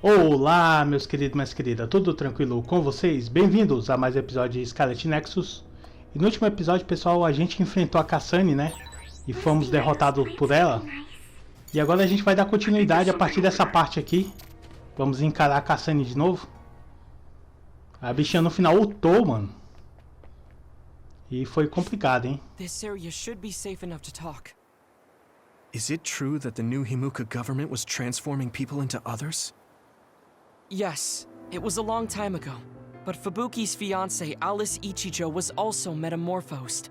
Olá, meus queridos e minhas queridas, tudo tranquilo com vocês? Bem-vindos a mais um episódio de Scarlet Nexus. E no último episódio, pessoal, a gente enfrentou a Kasane, né? E fomos derrotados por ela. E agora a gente vai dar continuidade a partir dessa parte aqui. Vamos encarar a Kasane de novo. A bichinha no final ultou, mano. E foi complicado, hein? This area should be safe enough to talk. Is it true that the new Himuka government was transforming people into others? Yes, it was a long time ago, but Fubuki's fiancée Alice Ichijo was also metamorphosed.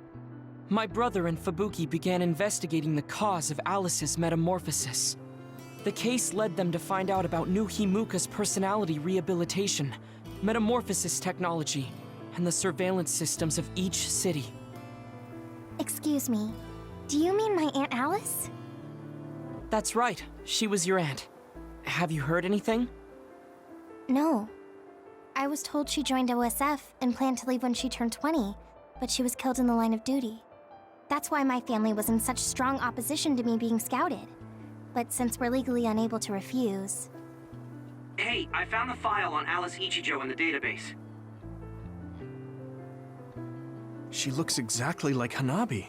My brother and Fubuki began investigating the cause of Alice's metamorphosis. The case led them to find out about new Himuka's personality rehabilitation, metamorphosis technology, and the surveillance systems of each city. Excuse me, do you mean my Aunt Alice? That's right, she was your aunt. Have you heard anything? No. I was told she joined OSF and planned to leave when she turned 20, but she was killed in the line of duty. That's why my family was in such strong opposition to me being scouted. But since we're legally unable to refuse... Hey, I found the file on Alice Ichijo in the database. She looks exactly like Hanabi.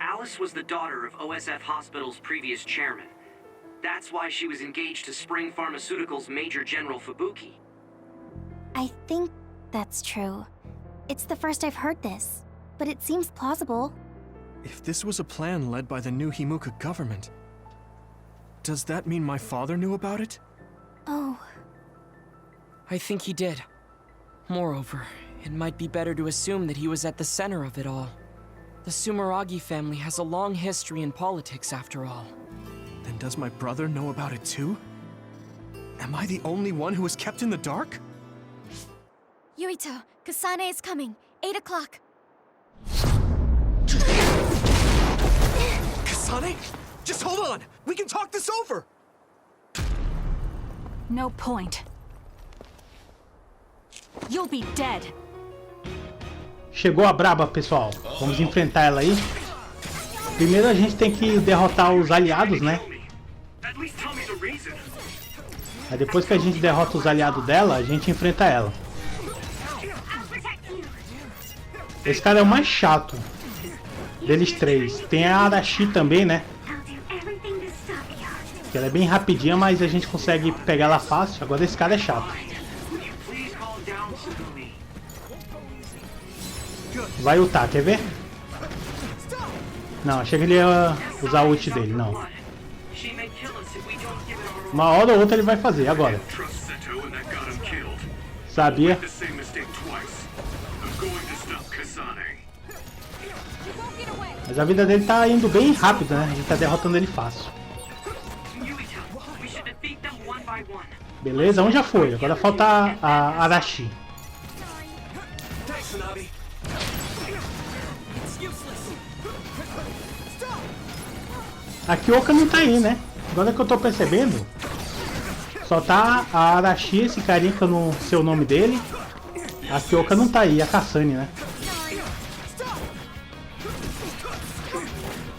Alice was the daughter of OSF Hospital's previous chairman. That's why she was engaged to Spring Pharmaceuticals' Major General Fubuki. I think that's true. It's the first I've heard this, but it seems plausible. If this was a plan led by the new Himuka government, does that mean my father knew about it? Oh. I think he did. Moreover, it might be better to assume that he was at the center of it all. The Sumeragi family has a long history in politics, after all. Then does my brother know about it too? Am I the only one who was kept in the dark? Yuito, Kasane is coming. 8 o'clock. Kasane? Just hold on! We can talk this over! No point. You'll be dead. Chegou a braba, pessoal. Vamos enfrentar ela aí. Primeiro a gente tem que derrotar os aliados, né? Aí depois que a gente derrota os aliados dela, a gente enfrenta ela. Esse cara é o mais chato deles três. Tem a Arashi também, né? Que ela é bem rapidinha, mas a gente consegue pegar ela fácil. Agora esse cara é chato. Vai ultar, quer ver? Não, achei que ele ia usar o ult dele, não. Uma hora ou outra ele vai fazer, agora. Sabia? Mas a vida dele tá indo bem rápido, né? A gente tá derrotando ele fácil. Beleza, um já foi. Agora falta a Arashi. A Kyoka não tá aí, né? Agora que eu tô percebendo, só tá a Arashi, esse carinha que eu não sei o nome dele. A Kyoka não tá aí, a Kasane, né?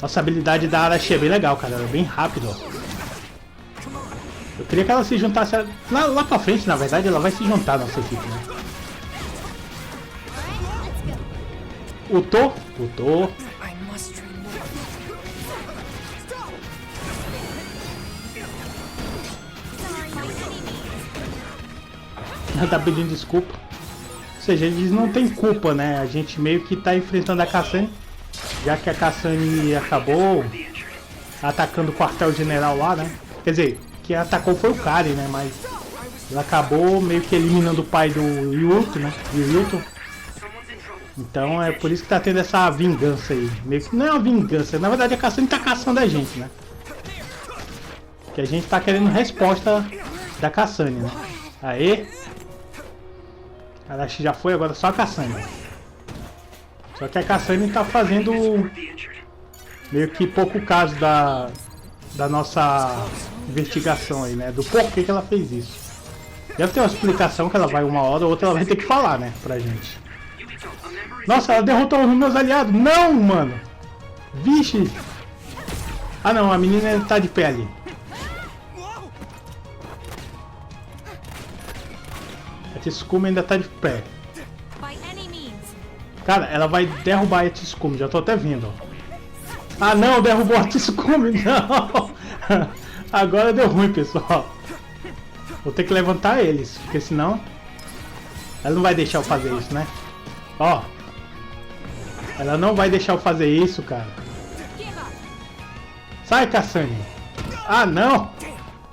Nossa, a habilidade da Arashi é bem legal, cara. Ela é bem rápido, ó. Eu queria que ela se juntasse lá pra frente, na verdade ela vai se juntar na nossa equipe, né? Ultou. Ela tá pedindo desculpa. Ou seja, eles não tem culpa, né? A gente meio que tá enfrentando a Kasane, já que a Kasane acabou atacando o quartel-general lá, né? Quer dizer, quem atacou foi o Kari, né? Mas ela acabou meio que eliminando o pai do Yuito, né? Yuito. Então é por isso que tá tendo essa vingança aí. Meio que não é uma vingança, na verdade a Kasane tá caçando a gente, né? Que a gente tá querendo resposta da Kasane, né? Aê! A Arashi já foi, agora só a Kasane. Só que a Kasane tá fazendo meio que pouco caso da nossa investigação aí, né? Do porquê que ela fez isso. Deve ter uma explicação que ela vai uma hora ou outra, ela vai ter que falar, né? Pra gente. Nossa, ela derrotou os meus aliados. Não, mano. Vixe. Ah, não, a menina tá de pé ali. Tsukume ainda tá de pé. By any means. Cara, ela vai derrubar a Tsukume, já tô até vendo. Ah não, derrubou a Tsukume, não! Agora deu ruim, pessoal. Vou ter que levantar eles, porque senão... Ela não vai deixar eu fazer isso, né? Ó. Ela não vai deixar eu fazer isso, cara. Sai, Kasane. Ah, não.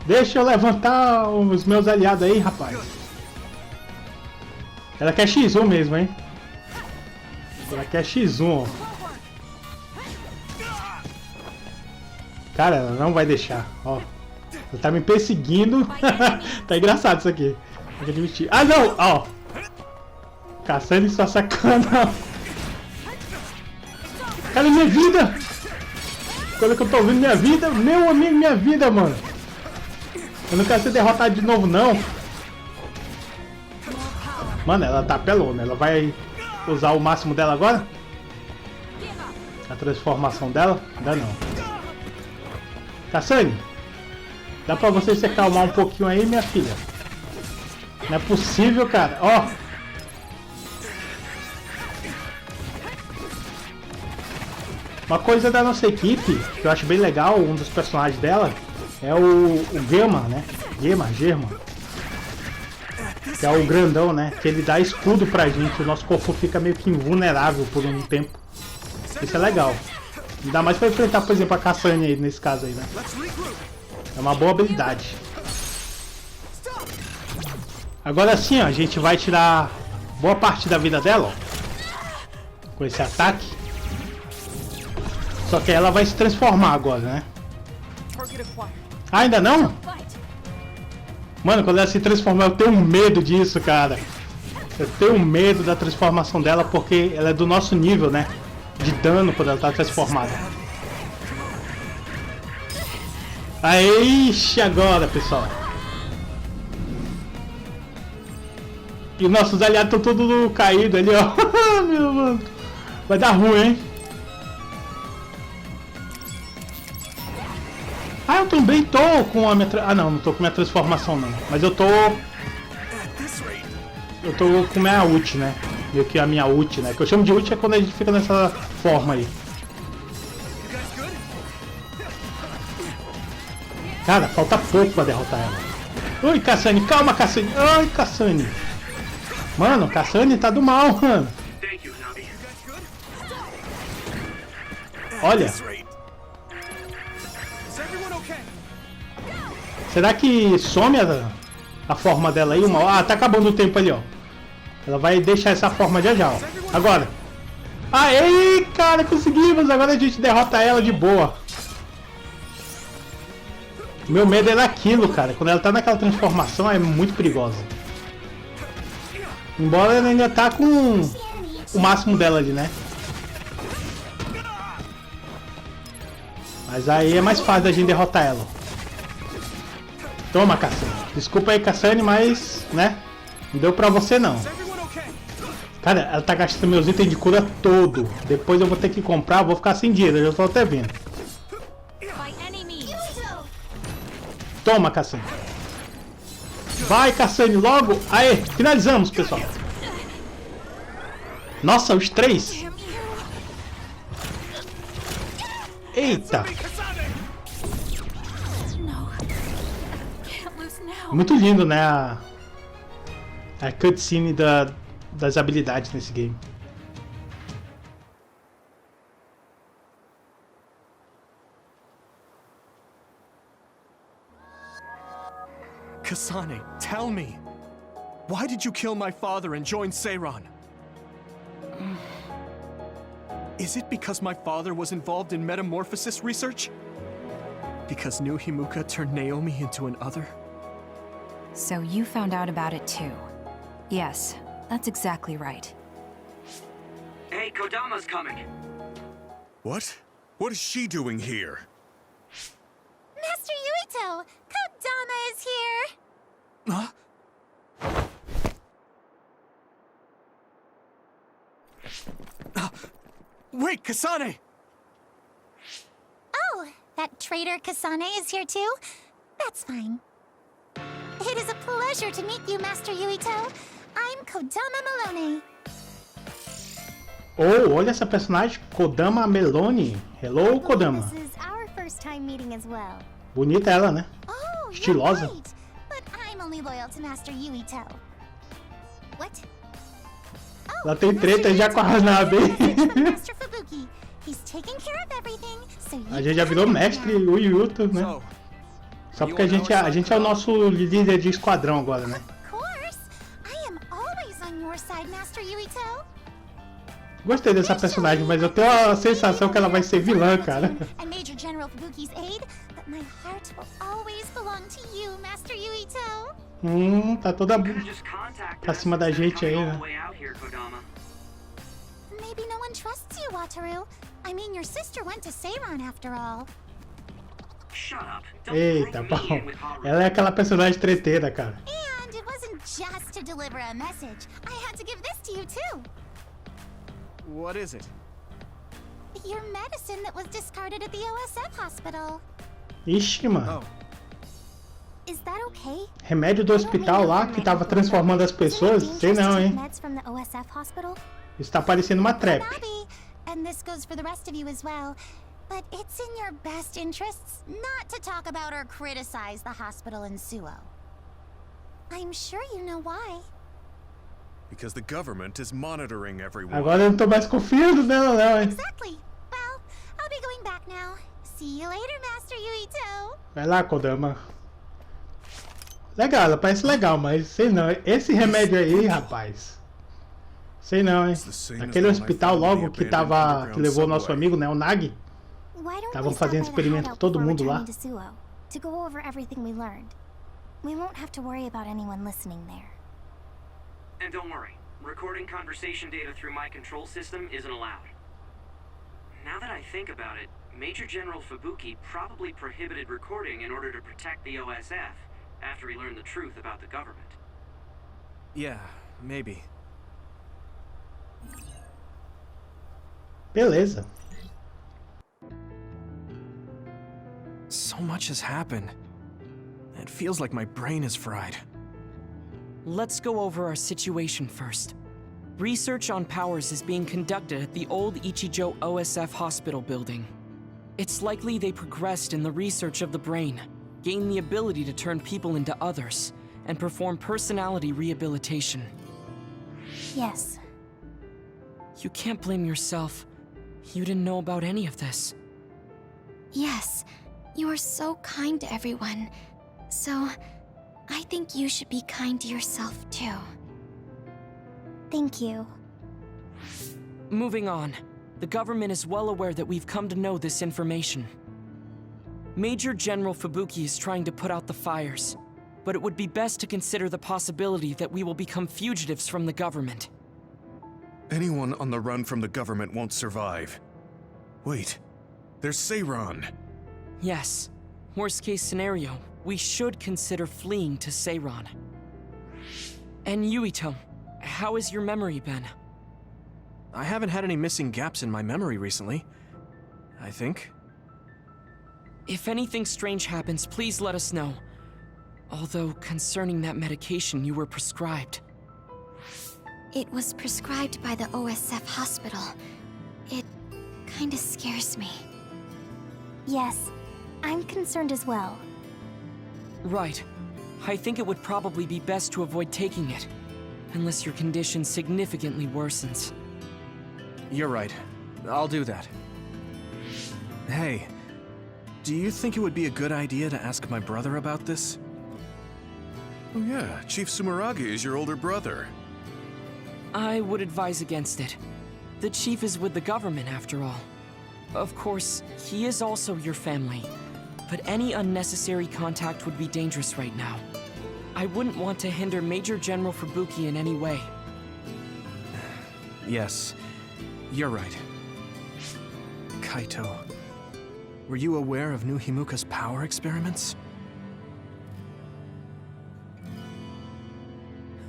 Deixa eu levantar os meus aliados aí, rapaz. Ela quer X1 mesmo, hein? Ela quer X1, ó. Cara, ela não vai deixar, ó. Ela tá me perseguindo. Tá engraçado isso aqui. Tem que admitir. Ah, não! Ó. Kasane só sacana. Cara, minha vida! Quando que eu tô ouvindo minha vida? Meu amigo, minha vida, mano. Eu não quero ser derrotado de novo, não. Mano, ela tá pelona. Ela vai usar o máximo dela agora? A transformação dela? Ainda não. Kasane, dá pra você se acalmar um pouquinho aí, minha filha? Não é possível, cara. Ó. Uma coisa da nossa equipe, que eu acho bem legal, um dos personagens dela, é o Germa, né? Germa. Que é o grandão, né? Que ele dá escudo pra gente, o nosso corpo fica meio que invulnerável por um tempo. Isso é legal. Ainda mais pra enfrentar, por exemplo, a Kasane aí, nesse caso aí, né? É uma boa habilidade. Agora sim, ó, a gente vai tirar boa parte da vida dela, ó, com esse ataque. Só que ela vai se transformar agora, né? Ah, ainda não? Mano, quando ela se transformar, eu tenho medo disso, cara. Eu tenho medo da transformação dela porque ela é do nosso nível, né? De dano quando ela tá transformada. Aí, agora, pessoal. E nossos aliados estão todos caídos ali, ó. Meu mano. Vai dar ruim, hein? Ah, eu também tô com a minha... Ah, não tô com minha transformação, não. Mas eu tô com minha ult, né? Meio que a minha ult, né? Que eu chamo de ult é quando a gente fica nessa forma aí. Cara, falta pouco pra derrotar ela. Oi, Kasane. Calma, Kasane. Ai, Kasane. Mano, Kasane tá do mal, mano. Olha. Será que some a forma dela aí? Ah, tá acabando o tempo ali, ó. Ela vai deixar essa forma já já, ó. Agora. Aê, cara, conseguimos. Agora a gente derrota ela de boa. Meu medo é daquilo, cara. Quando ela tá naquela transformação, é muito perigosa. Embora ela ainda tá com o máximo dela ali, né? Mas aí é mais fácil da gente derrotar ela. Toma, Kasane. Desculpa aí, Kasane, mas, né? Não deu pra você, não. Cara, ela tá gastando meus itens de cura todo. Depois eu vou ter que comprar, vou ficar sem dinheiro. Eu já tô até vendo. Toma, Kasane. Vai, Kasane, logo. Aê, finalizamos, pessoal. Nossa, os 3. Eita. Muito lindo, né? A cutscene das habilidades nesse game. Kasane, tell me. Why did you kill my father and join Seiran? Is it because my father was involved in metamorphosis research? Because New Himuka turned Naomi into an other? So you found out about it too. Yes, that's exactly right. Hey, Kodama's coming. What? What is she doing here? Master Yuito! Kodama is here! Huh? Wait, Kasane! Oh, that traitor Kasane is here too? That's fine. It is a pleasure to meet you, Master Yuito. I'm Kodama Malone. Oh, olha essa personagem, Kodama Melone. Hello, Kodama. This is our first time meeting as well. Bonita ela, né? Oh, Estilosa. you're right. But I'm only loyal to Master Yuito. What? Oh, Ela tem treta Master já com a Yuito Hanabi. has a message from Master Fubuki. He's taking care of everything, so you A gente já can virou have it mestre now. o Yuito, né? So, Só porque a gente é o nosso líder de esquadrão agora, né? Of course. I am always on your side, Master Yuito. Gostei dessa personagem, mas eu tenho a sensação que ela vai ser vilã, cara. And Major General Fubuki's aid, but my heart will always belong to you, Master Yuito. Tá toda Could've just contacted pra us cima da instead of gente aí, coming all né? the way out here, Kodama. Maybe no one trusts you, Wataru. I mean, your sister went to Seiran after all. Shut up. Don't Eita, group me bom. in with Haru. Ela é aquela personagem treteira, cara. And it wasn't just to deliver a message. I had to give this to you too. what is it? Your medicine that was discarded at the OSF hospital. Ixi, mano. Oh, Is that okay? Remédio do hospital lá que tava transformando as pessoas? Sei não, hein? Meds from the OSF hospital? Isso tá parecendo uma trap. Nabi, and this goes for the rest of you as well. But it's in your best interests not to talk about or criticize the hospital in Suo. I'm sure you know why. Because the government is monitoring everyone. Agora eu não tô mais confiando nela não, hein? Exactly. Well, I'll be going back now. See you later, Master Yuito. Vai lá, Kodama. Legal, ela parece legal, mas sei não. Esse remédio aí, rapaz. Sei não, hein? Aquele hospital logo que levou o nosso amigo, né? O Nagi. Why don't Estavam we stop fazendo by the experimento com hideout todo before mundo lá. returning to Suo to go over everything we learned? We won't have to worry about anyone listening there. And don't worry, recording conversation data through my control system isn't allowed. Now that I think about it, Major General Fubuki probably prohibited recording in order to protect the OSF after he learned the truth about the government. yeah, maybe. Beleza. So much has happened. It feels like my brain is fried. Let's go over our situation first. Research on powers is being conducted at the old Ichijo OSF hospital building. It's likely they progressed in the research of the brain, gained the ability to turn people into others, and perform personality rehabilitation. Yes. You can't blame yourself. You didn't know about any of this. Yes, you are so kind to everyone. So, I think you should be kind to yourself too. Thank you. Moving on. The government is well aware that we've come to know this information. Major General Fubuki is trying to put out the fires, but it would be best to consider the possibility that we will become fugitives from the government. Anyone on the run from the government won't survive. Wait, there's Seiran. Yes. Worst case scenario, we should consider fleeing to Seiran. And Yuito, how has your memory been? I haven't had any missing gaps in my memory recently. I think. If anything strange happens, please let us know. Although, concerning that medication you were prescribed. It was prescribed by the OSF hospital. It kinda scares me. Yes, I'm concerned as well. Right. I think it would probably be best to avoid taking it. Unless your condition significantly worsens. You're right. I'll do that. Hey, do you think it would be a good idea to ask my brother about this? Oh yeah, Chief Sumeragi is your older brother. I would advise against it. The chief is with the government, after all. Of course, he is also your family, but any unnecessary contact would be dangerous right now. I wouldn't want to hinder Major General Fubuki in any way. Yes, you're right. Kaito, were you aware of new Himuka's power experiments?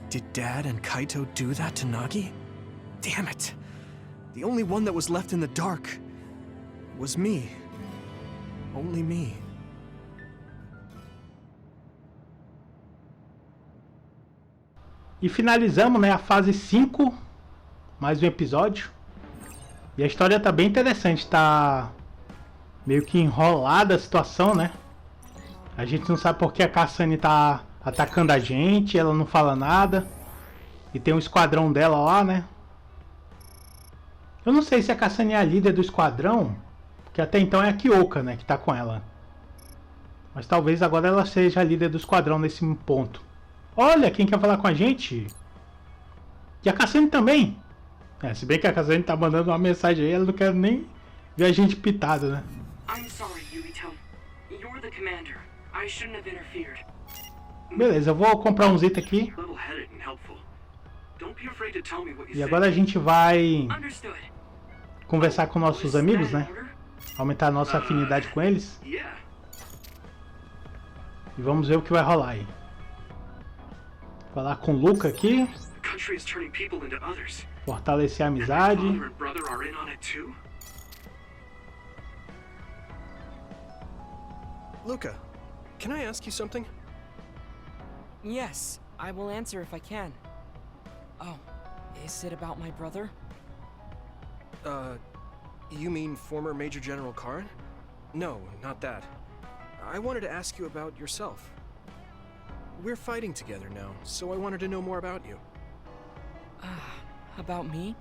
Did Dad and Kaito do that to Nagi? Damn it! The only one that was left in the dark was me. Only me. E finalizamos, né, a fase 5. Mais um episódio. E a história tá bem interessante. Tá meio que enrolada a situação, né? A gente não sabe por que a Kasane tá atacando a gente. Ela não fala nada. E tem um esquadrão dela lá, né? Eu não sei se a Kasane é a líder do esquadrão. Porque até então é a Kyoka, né, que tá com ela. Mas talvez agora ela seja a líder do esquadrão nesse ponto. Olha, quem quer falar com a gente? E a Kasane também. Se bem que a Kasane tá mandando uma mensagem aí, ela não quer nem ver a gente pitado, né? I'm sorry, Yuito. You're the commander. I shouldn't have interfered. Beleza, eu vou comprar uns itens aqui. Level-headed and helpful. Don't be afraid to tell me what you E agora a gente vai Understood. conversar com nossos amigos, né? Aumentar a nossa afinidade com eles. Yeah. E vamos ver o que vai rolar aí. Falar com o Luca aqui. The country is turning people into others. Fortalecer a amizade. Father and brother are in on it too? Luca, can I ask you something? Yes, I will answer if I can. Oh, is it about my brother? You mean former Major General Karin? No, not that. I wanted to ask you about yourself. We're fighting together now, so I wanted to know more about you. About me?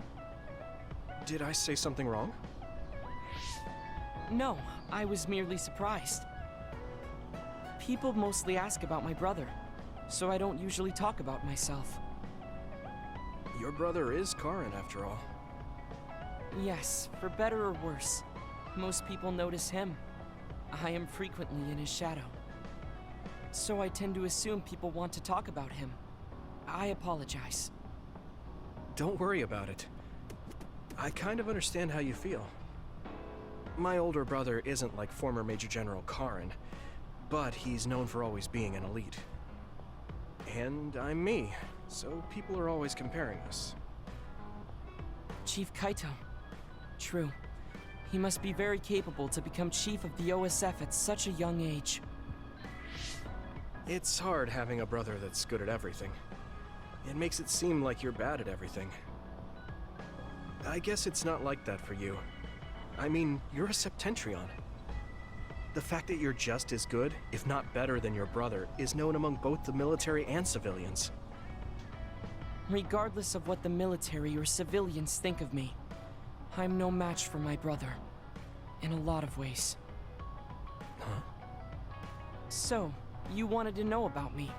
Did I say something wrong? No, I was merely surprised. People mostly ask about my brother, so I don't usually talk about myself. Your brother is Karin, after all. Yes, for better or worse. Most people notice him. I am frequently in his shadow. So I tend to assume people want to talk about him. I apologize. Don't worry about it. I kind of understand how you feel. My older brother isn't like former Major General Karin, but he's known for always being an elite. And I'm me, so people are always comparing us. Chief Kaito. True. He must be very capable to become chief of the OSF at such a young age. It's hard having a brother that's good at everything. It makes it seem like you're bad at everything. I guess it's not like that for you. I mean, you're a Septentrion. The fact that you're just as good, if not better than your brother, is known among both the military and civilians. Regardless of what the military or civilians think of me, I'm no match for my brother. In a lot of ways. Huh? So, you wanted to know about me.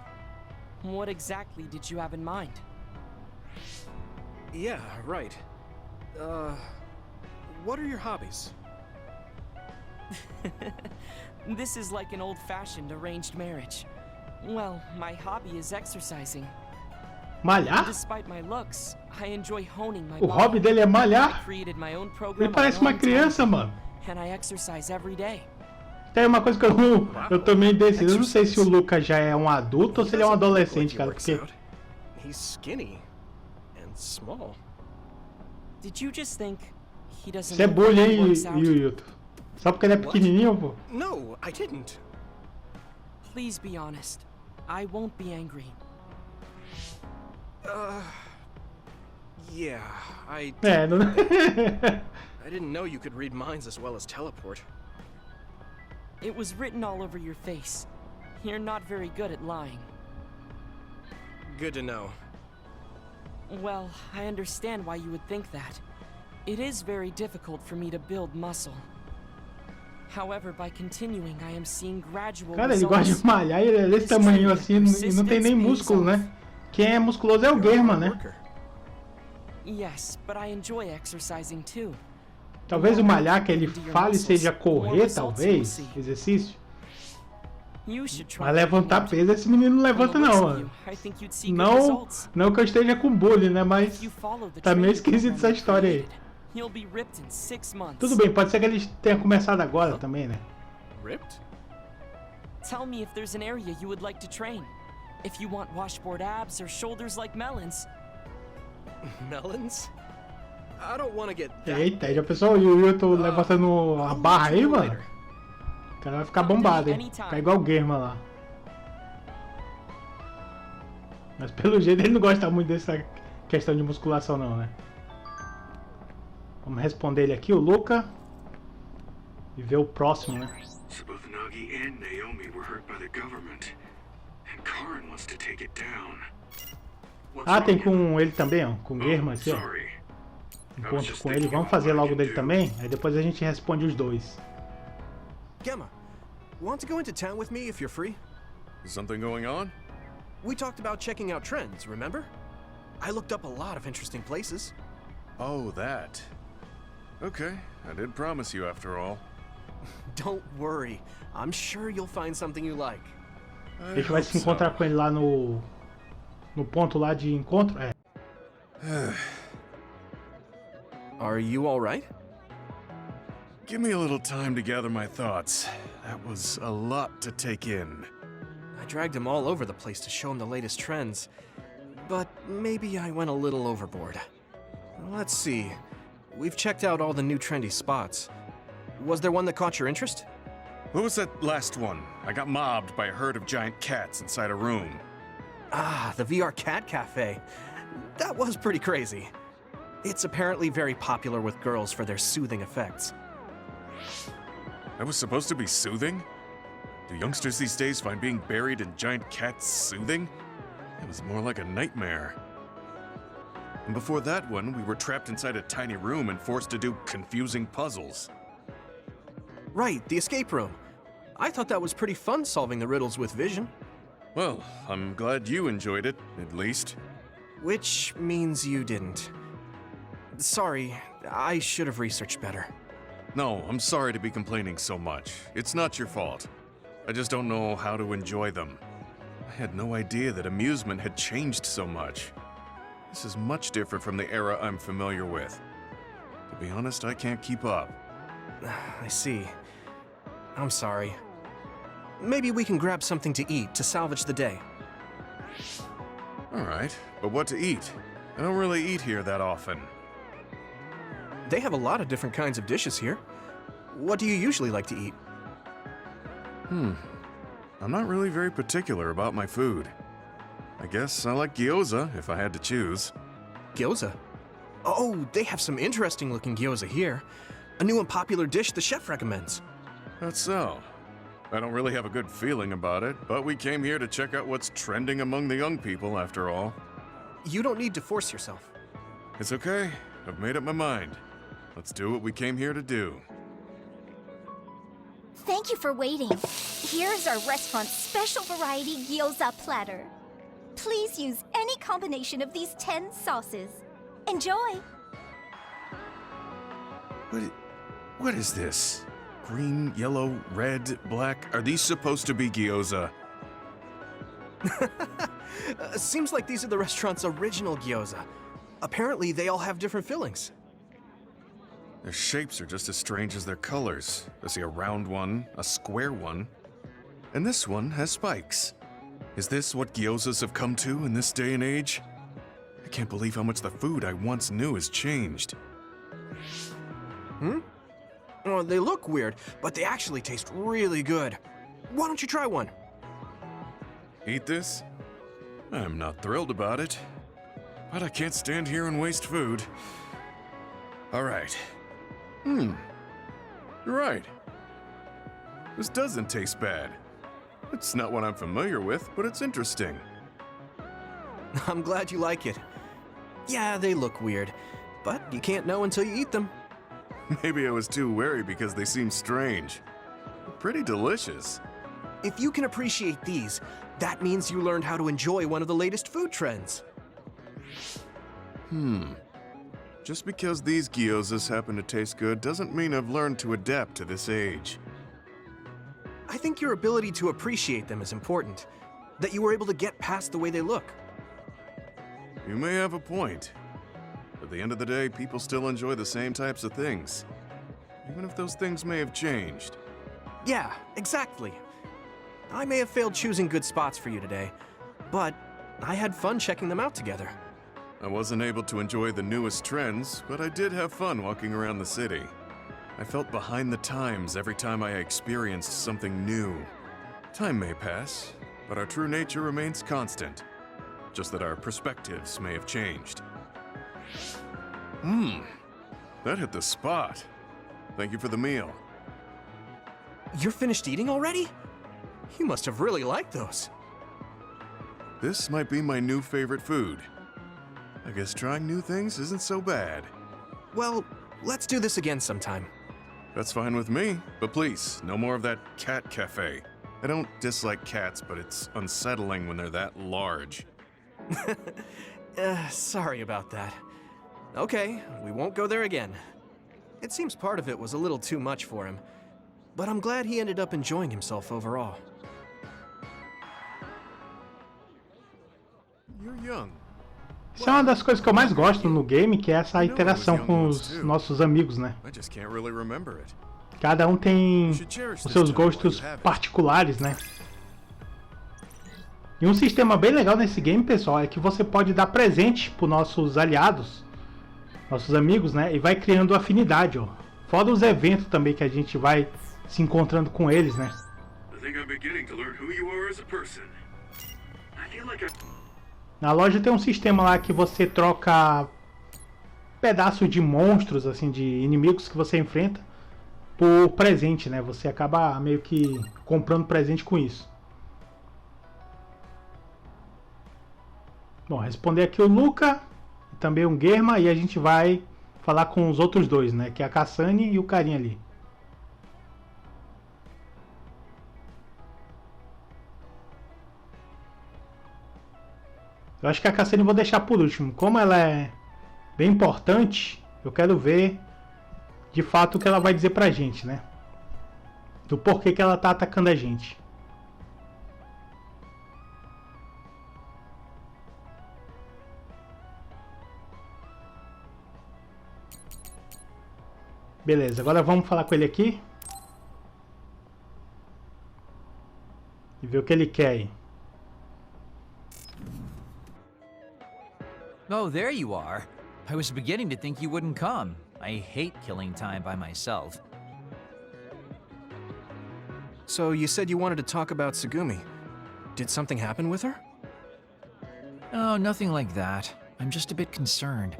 What exactly did you have in mind? Yeah, right. What are your hobbies? This is like an old-fashioned arranged marriage. Well, my hobby is exercising. Malhar? Despite my looks, I enjoy honing my O body. hobby dele é I malhar? created my own Ele program parece on my uma own criança, time, mano. and I exercise every day. Tem uma coisa que eu também decido. Eu não sei se o Luca já é um adulto ou se ele é um adolescente, cara. Porque He's skinny and small. Did you just think he doesn't isso é look bullying, like he hein, works out? Yuito? Só porque ele é pequenininho, pô. No, I didn't. Please be honest. I won't be angry. Yeah, É, não... I didn't know you could read minds as well as teleport. It was written all over your face. You're not very good at lying. Good to know. Well, I understand why you would think that. It is very difficult for me to build muscle. However, by continuing, I am seeing gradual Cara, ele gosta de malhar e ele é desse tamanho assim e não tem nem músculo, né? Quem é musculoso é o Gamer, né? Yes, but I enjoy exercising too. Talvez o malhar que ele fale seja correr, talvez, exercício. Mas levantar peso esse menino não levanta não, mano. Não que eu esteja com bullying, né? Mas tá meio esquisito essa história aí. Tudo bem, pode ser que ele tenha começado agora também, né? Ripped? Tell me if there's an area you would like to train. If you want washboard abs or shoulders like melons. Melons? I don't want to get that. Eita, já pensou? Eu tô levantando a barra aí, mano? O cara vai ficar bombado, hein? Ficar igual o Gamer lá. Mas pelo jeito ele não gosta muito dessa questão de musculação não, né? Vamos responder ele aqui, o Luca. E ver o próximo, né? Both Nagi and Naomi were hurt by the government, and Karen wants to take it down. Ah, tem com ele também, ó. Com o Germa aqui, ó. Encontro com ele. Vamos fazer logo dele também. Aí depois a gente responde os dois. Gemma, want to go into town with me if you're free? Is something going on? We talked about checking out trends, remember? I looked up a lot of interesting places. Oh, that. Okay, I did promise you after all. Don't worry, I'm sure you'll find something you like. A gente vai se encontrar com ele lá no ponto lá de encontro. É. Are you all right? Give me a little time to gather my thoughts. That was a lot to take in. I dragged him all over the place to show him the latest trends, but maybe I went a little overboard. Let's see. We've checked out all the new trendy spots. Was there one that caught your interest? What was that last one? I got mobbed by a herd of giant cats inside a room. Ah, the VR Cat Cafe. That was pretty crazy. It's apparently very popular with girls for their soothing effects. That was supposed to be soothing? Do youngsters these days find being buried in giant cats soothing? It was more like a nightmare. And before that one, we were trapped inside a tiny room and forced to do confusing puzzles. Right, the escape room. I thought that was pretty fun solving the riddles with vision. Well, I'm glad you enjoyed it, at least. Which means you didn't. Sorry, I should have researched better. No, I'm sorry to be complaining so much. It's not your fault. I just don't know how to enjoy them. I had no idea that amusement had changed so much. This is much different from the era I'm familiar with. To be honest, I can't keep up. I see. I'm sorry. Maybe we can grab something to eat to salvage the day. All right, but what to eat? I don't really eat here that often. They have a lot of different kinds of dishes here. What do you usually like to eat? I'm not really very particular about my food. I guess I like gyoza if I had to choose. Gyoza? Oh, they have some interesting looking gyoza here. A new and popular dish the chef recommends. That's so. I don't really have a good feeling about it, but we came here to check out what's trending among the young people after all. You don't need to force yourself. It's okay. I've made up my mind. Let's do what we came here to do. Thank you for waiting. Here's our restaurant's special variety gyoza platter. Please use any combination of these 10 sauces. Enjoy! What is this? Green, yellow, red, black? Are these supposed to be gyoza? Seems like these are the restaurant's original gyoza. Apparently, they all have different fillings. Their shapes are just as strange as their colors. I see a round one, a square one, and this one has spikes. Is this what gyozas have come to in this day and age? I can't believe how much the food I once knew has changed. Well, they look weird, but they actually taste really good. Why don't you try one? Eat this? I'm not thrilled about it, but I can't stand here and waste food. All right. You're right. This doesn't taste bad. It's not what I'm familiar with, but it's interesting. I'm glad you like it. Yeah, they look weird, but you can't know until you eat them. Maybe I was too wary because they seem strange. Pretty delicious. If you can appreciate these, that means you learned how to enjoy one of the latest food trends. Just because these gyozas happen to taste good doesn't mean I've learned to adapt to this age. I think your ability to appreciate them is important. That you were able to get past the way they look. You may have a point. At the end of the day, people still enjoy the same types of things. Even if those things may have changed. Yeah, exactly. I may have failed choosing good spots for you today, but I had fun checking them out together. I wasn't able to enjoy the newest trends, but I did have fun walking around the city. I felt behind the times every time I experienced something new. Time may pass, but our true nature remains constant. just that our perspectives may have changed. That hit the spot. Thank you for the meal. You're finished eating already? You must have really liked those. This might be my new favorite food. I guess trying new things isn't so bad. Well, let's do this again sometime. That's fine with me, but please, no more of that cat cafe. I don't dislike cats, but it's unsettling when they're that large. Sorry about that. Okay, we won't go there again. It seems part of it was a little too much for him, but I'm glad he ended up enjoying himself overall. You're young. Isso é uma das coisas que eu mais gosto no game, que é essa interação com os nossos amigos, né? I just can't really remember it. Cada um tem os seus gostos particulares, né? E um sistema bem legal nesse game, pessoal, é que você pode dar presente para nossos aliados, nossos amigos, né? E vai criando afinidade, ó. Fora os eventos também que a gente vai se encontrando com eles, né? I think I'm beginning to learn who you are as a person. I feel like Na loja tem um sistema lá que você troca pedaços de monstros, assim, de inimigos que você enfrenta por presente, né? Você acaba meio que comprando presente com isso. Bom, responder aqui o Luca, e também o Germa, e a gente vai falar com os outros dois, né? Que é a Kasane e o carinha ali. Eu acho que a Kasane eu vou deixar por último. Como ela é bem importante, eu quero ver de fato o que ela vai dizer pra gente, né? Do porquê que ela tá atacando a gente. Beleza, agora vamos falar com ele aqui. E ver o que ele quer aí. Oh, there you are. I was beginning to think you wouldn't come. I hate killing time by myself. So you said you wanted to talk about Tsugumi. Did something happen with her? Oh, nothing like that. I'm just a bit concerned.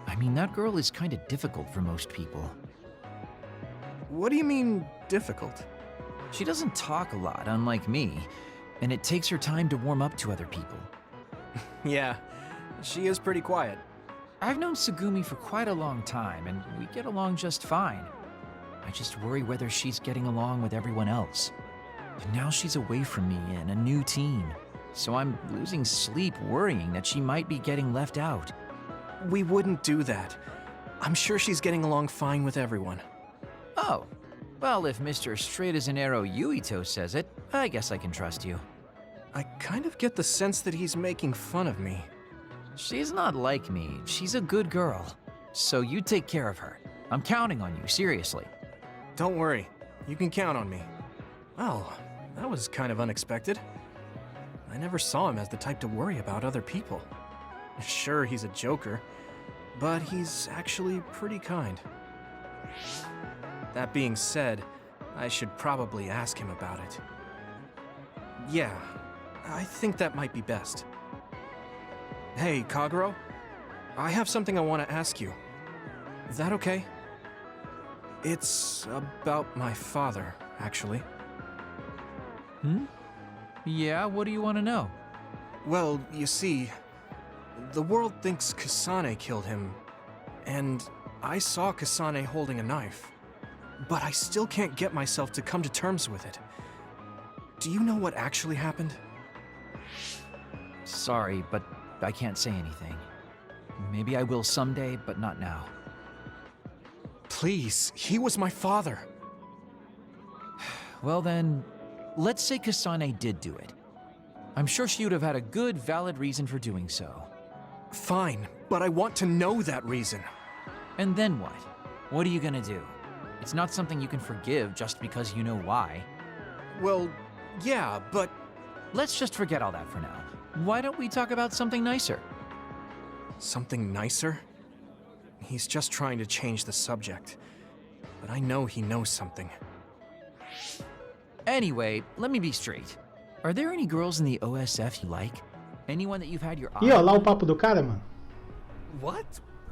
I mean, that girl is kind of difficult for most people. What do you mean, difficult? She doesn't talk a lot, unlike me, and it takes her time to warm up to other people. Yeah, she is pretty quiet. I've known Tsugumi for quite a long time, and we get along just fine. I just worry whether she's getting along with everyone else. And now she's away from me in a new team, so I'm losing sleep worrying that she might be getting left out. We wouldn't do that. I'm sure she's getting along fine with everyone. Oh, well, if Mr. Straight as an Arrow Yuito says it, I guess I can trust you. I kind of get the sense that he's making fun of me. She's not like me. She's a good girl. So you take care of her. I'm counting on you, seriously. Don't worry. You can count on me. Well, that was kind of unexpected. I never saw him as the type to worry about other people. Sure, he's a joker, but he's actually pretty kind. That being said, I should probably ask him about it. Yeah, I think that might be best. Hey, Kagero, I have something I want to ask you. Is that okay? It's about my father, actually. Yeah, what do you want to know? Well, you see, the world thinks Kasane killed him, and I saw Kasane holding a knife, but I still can't get myself to come to terms with it. Do you know what actually happened? Sorry, but I can't say anything. Maybe I will someday, but not now. Please, he was my father. Well then, let's say Kasane did do it. I'm sure she would have had a good, valid reason for doing so. Fine, but I want to know that reason. And then what? What are you gonna do? It's not something you can forgive just because you know why. Well, yeah, but... Let's just forget all that for now. Why don't we talk about something nicer? Something nicer? He's just trying to change the subject. But I know he knows something. Anyway, let me be straight. Are there any girls in the OSF you like? Anyone that you've had your Ih, ó lá o papo do cara, mano. What?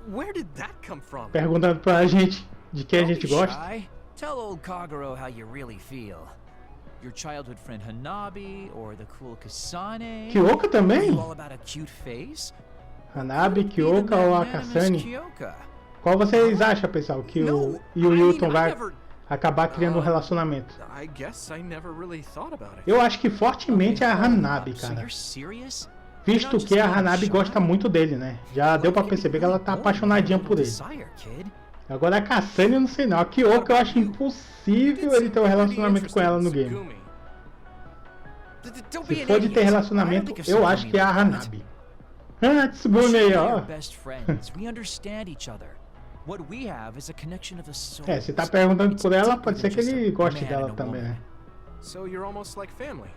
Where did that come from? Perguntando pra gente de quem a gente gosta. Shy. Tell old Kagero how you really feel. Your childhood friend Hanabi or the cool Kasane? Kyoka Are também? you all about a cute face? Hanabi, Kyoka ou a Kasane? Qual vocês acham, pessoal, que o Yuito vai acabar criando um relacionamento? I guess I never really thought about it. Eu acho que fortemente é a Hanabi, So cara. you're serious? Visto que a Hanabi gosta muito dele, né? Já deu pra perceber que ela tá apaixonadinha por ele. Desire, kid. Agora a Kasane eu não sei não. A Kyoka eu acho impossível ele ter um relacionamento com ela no game. Se for de ter relacionamento, eu acho que é a Hanabi. Ah, Tsugumi aí, ó. É, se tá perguntando por ela, pode ser que ele goste dela também, né? So you're almost like family.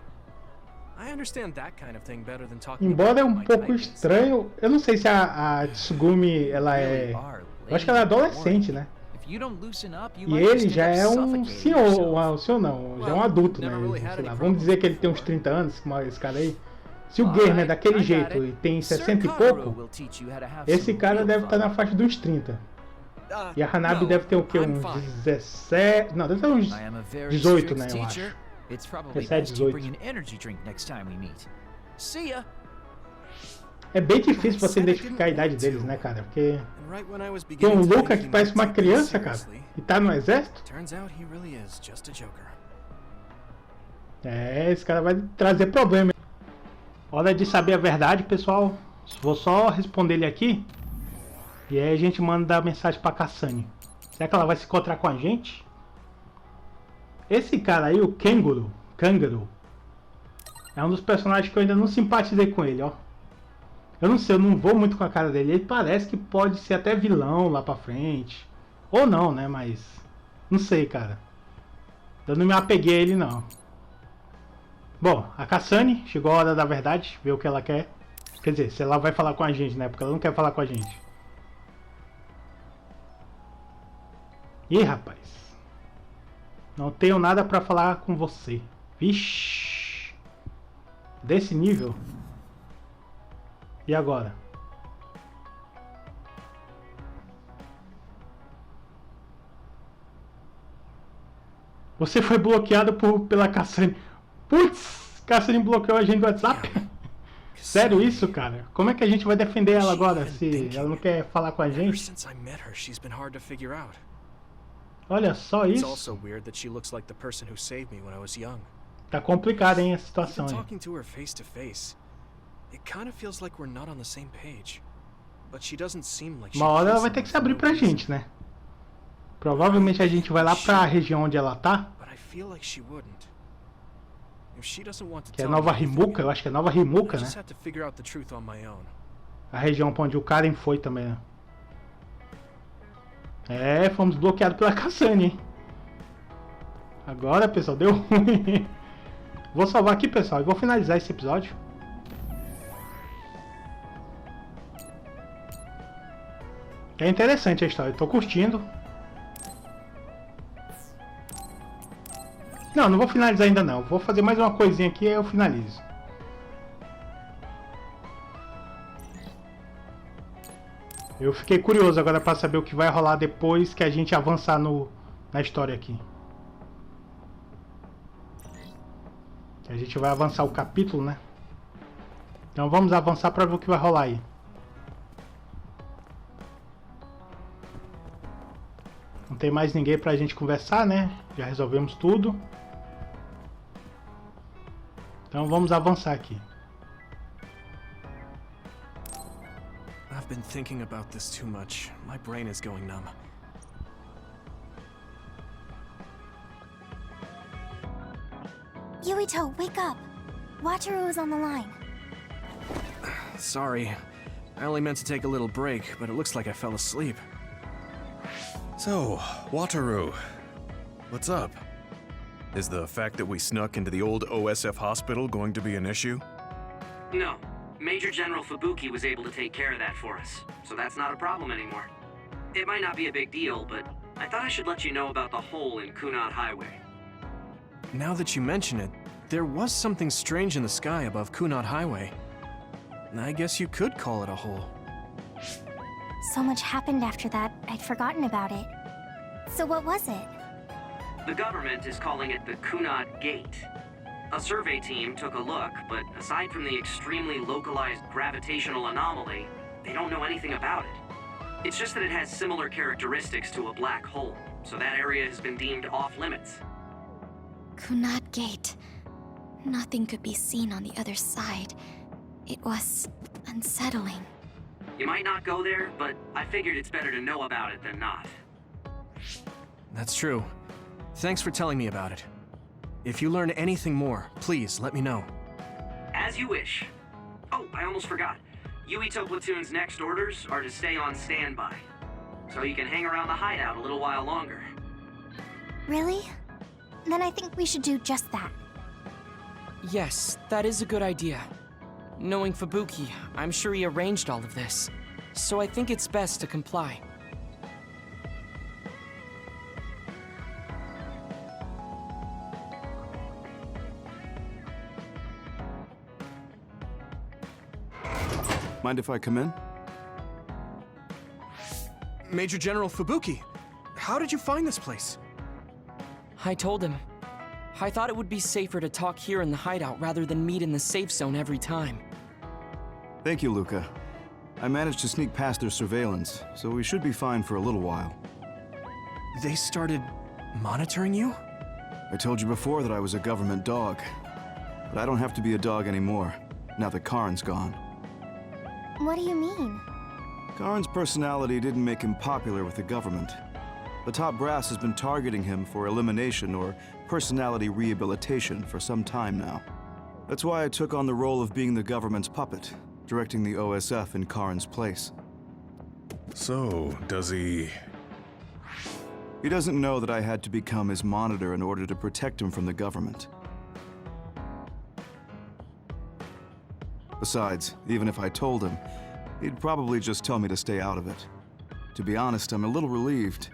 I understand that kind of thing better than talking Embora é about um my pouco type. estranho, eu não sei se a Tsugumi, ela é... Eu acho que ela é adolescente, né? E ele já é um senhor, não, já é um adulto, né? Sei lá, vamos dizer que ele tem uns 30 anos, como esse cara aí. Se o gamer é daquele jeito e tem 60 e pouco, esse cara deve estar na faixa dos 30. E a Hanabi deve ter o quê? Uns 17... Não, deve ter uns 18, né, eu acho. 17, 18. É bem difícil você identificar a idade deles, né, cara? Porque tem um Luca que parece uma criança, cara, e tá no exército. É, esse cara vai trazer problema. Hora de saber a verdade, pessoal. Vou só responder ele aqui. E aí a gente manda mensagem pra Kasane. Será que ela vai se encontrar com a gente? Esse cara aí, o Kanguru, é um dos personagens que eu ainda não simpatizei com ele, ó. Eu não sei, eu não vou muito com a cara dele. Ele parece que pode ser até vilão lá pra frente. Ou não, né? Mas... não sei, cara. Eu não me apeguei a ele, não. Bom, a Kasane, chegou a hora da verdade. Ver o que ela quer. Quer dizer, se ela vai falar com a gente, né? Porque ela não quer falar com a gente. Ih, rapaz. Não tenho nada pra falar com você. Vixe. Desse nível... E agora? Você foi bloqueado pela Kasane. Putz, Kasane bloqueou a gente do WhatsApp. Sério isso, cara? Como é que a gente vai defender ela agora se ela não quer falar com a gente? Olha só isso. Tá complicado, hein, a situação aí. Uma hora ela vai ter que se abrir pra gente, né? Provavelmente a gente vai lá pra região onde ela tá. Que é Nova Himuka, eu acho que é Nova Himuka, né? A região pra onde o Karen foi também, né? É, fomos bloqueados pela Kasane, hein? Agora, pessoal, deu ruim. Vou salvar aqui, pessoal, e vou finalizar esse episódio. É interessante a história, eu tô curtindo. Não, não vou finalizar ainda não. Vou fazer mais uma coisinha aqui e eu finalizo. Eu fiquei curioso agora pra saber o que vai rolar depois que a gente avançar na história aqui. A gente vai avançar o capítulo, né? Então vamos avançar pra ver o que vai rolar aí. Não tem mais ninguém pra gente conversar, né? Já resolvemos tudo. Então vamos avançar aqui. I've been thinking about this too much. My brain is going numb. Yuito, wake up! Wataru is on the line. Sorry. I only meant to take a little break, but it looks like I fell asleep. So, Wataru, what's up? Is the fact that we snuck into the old OSF hospital going to be an issue? No. Major General Fubuki was able to take care of that for us, so that's not a problem anymore. It might not be a big deal, but I thought I should let you know about the hole in Kunad Highway. Now that you mention it, there was something strange in the sky above Kunad Highway. I guess you could call it a hole. So much happened after that, I'd forgotten about it. So what was it? The government is calling it the Kunad Gate. A survey team took a look, but aside from the extremely localized gravitational anomaly, they don't know anything about it. It's just that it has similar characteristics to a black hole, so that area has been deemed off-limits. Kunad Gate. Nothing could be seen on the other side. It was unsettling. You might not go there, but I figured it's better to know about it than not. That's true. Thanks for telling me about it. If you learn anything more, please let me know. As you wish. Oh, I almost forgot. Yuito Platoon's next orders are to stay on standby, so you can hang around the hideout a little while longer. Really? Then I think we should do just that. Yes, that is a good idea. Knowing Fubuki, I'm sure he arranged all of this, so I think it's best to comply. Mind if I come in? Major General Fubuki, how did you find this place? I told him. I thought it would be safer to talk here in the hideout rather than meet in the safe zone every time. Thank you, Luca. I managed to sneak past their surveillance, so we should be fine for a little while. They started monitoring you? I told you before that I was a government dog, but I don't have to be a dog anymore, now that Karen's gone. What do you mean? Karen's personality didn't make him popular with the government. The top brass has been targeting him for elimination or personality rehabilitation for some time now. That's why I took on the role of being the government's puppet, directing the OSF in Karen's place. So, does he... He doesn't know that I had to become his monitor in order to protect him from the government. Besides, even if I told him, he'd probably just tell me to stay out of it. To be honest, I'm a little relieved.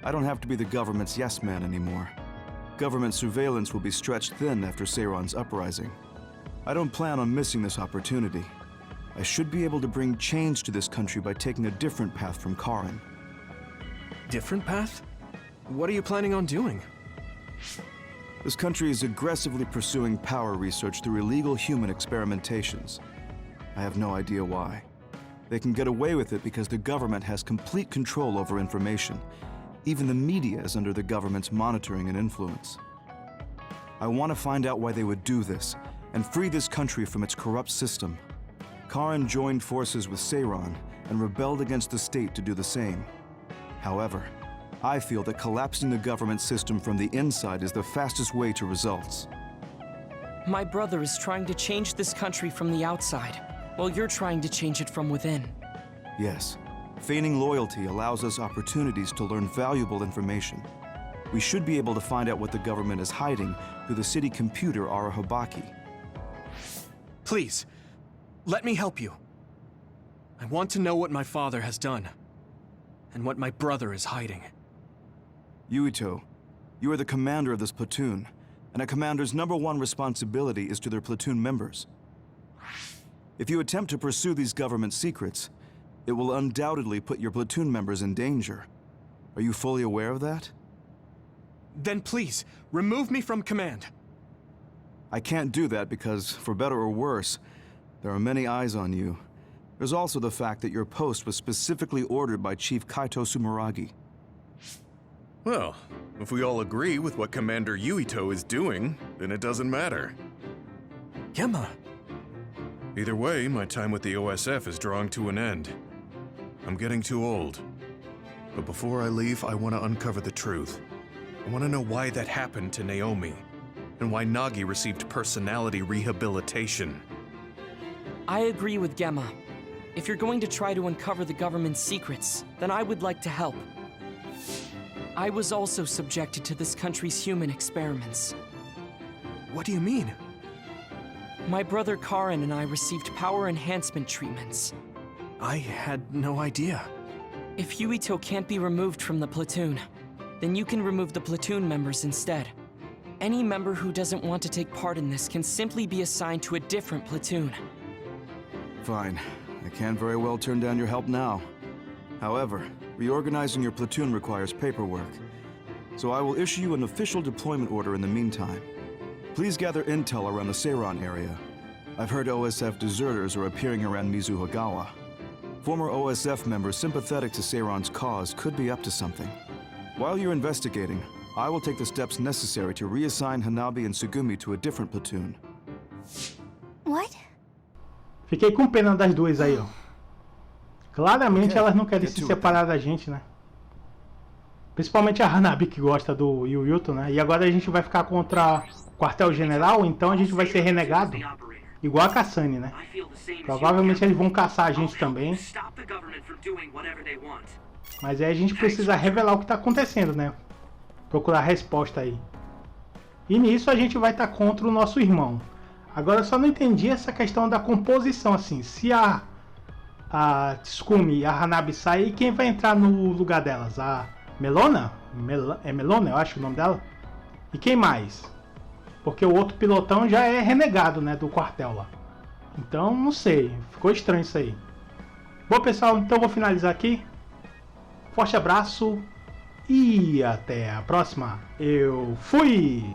I don't have to be the government's yes man anymore. Government surveillance will be stretched thin after Seiron's uprising. I don't plan on missing this opportunity. I should be able to bring change to this country by taking a different path from Karen. Different path? What are you planning on doing? This country is aggressively pursuing power research through illegal human experimentations. I have no idea why. They can get away with it because the government has complete control over information. Even the media is under the government's monitoring and influence. I want to find out why they would do this, and free this country from its corrupt system. Karen joined forces with Seiron and rebelled against the state to do the same. However, I feel that collapsing the government system from the inside is the fastest way to results. My brother is trying to change this country from the outside, while you're trying to change it from within. Yes. Feigning loyalty allows us opportunities to learn valuable information. We should be able to find out what the government is hiding through the city computer Arahobaki. Please, let me help you. I want to know what my father has done, and what my brother is hiding. Yuito, you are the commander of this platoon, and a commander's #1 responsibility is to their platoon members. If you attempt to pursue these government secrets, it will undoubtedly put your platoon members in danger. Are you fully aware of that? Then please, remove me from command. I can't do that because, for better or worse, there are many eyes on you. There's also the fact that your post was specifically ordered by Chief Yuito Sumeragi. Well, if we all agree with what Commander Yuito is doing, then it doesn't matter. Gemma. Either way, my time with the OSF is drawing to an end. I'm getting too old. But before I leave, I want to uncover the truth. I want to know why that happened to Naomi, and why Nagi received personality rehabilitation. I agree with Gemma. If you're going to try to uncover the government's secrets, then I would like to help. I was also subjected to this country's human experiments. What do you mean? My brother Karen and I received power enhancement treatments. I had no idea. If Yuito can't be removed from the platoon, then you can remove the platoon members instead. Any member who doesn't want to take part in this can simply be assigned to a different platoon. Fine. I can't very well turn down your help now. However, reorganizing your platoon requires paperwork. So I will issue you an official deployment order in the meantime. Please gather intel around the Seiran area. I've heard OSF deserters are appearing around Mizuhagawa. Former OSF members sympathetic to Seiran's cause could be up to something. While you're investigating, I will take the steps necessary to reassign Hanabi and Tsugumi to a different platoon. What? Fiquei com pena das duas aí, ó. Claramente elas não querem se separar da gente, né? Principalmente a Hanabi, que gosta do Yuito, né? E agora a gente vai ficar contra o quartel-general, então a gente vai ser renegado. Igual a Kasane, né? Provavelmente eles vão caçar a gente também. Mas aí a gente precisa revelar o que está acontecendo, né? Procurar a resposta aí. E nisso a gente vai estar contra o nosso irmão. Agora eu só não entendi essa questão da composição, assim. Se a Tsugumi e a Hanabi sair, quem vai entrar no lugar delas? A Melona? É Melona, eu acho o nome dela. E quem mais? Porque o outro pilotão já é renegado, né, do quartel lá. Então, não sei. Ficou estranho isso aí. Bom, pessoal, então vou finalizar aqui. Forte abraço e até a próxima. Eu fui!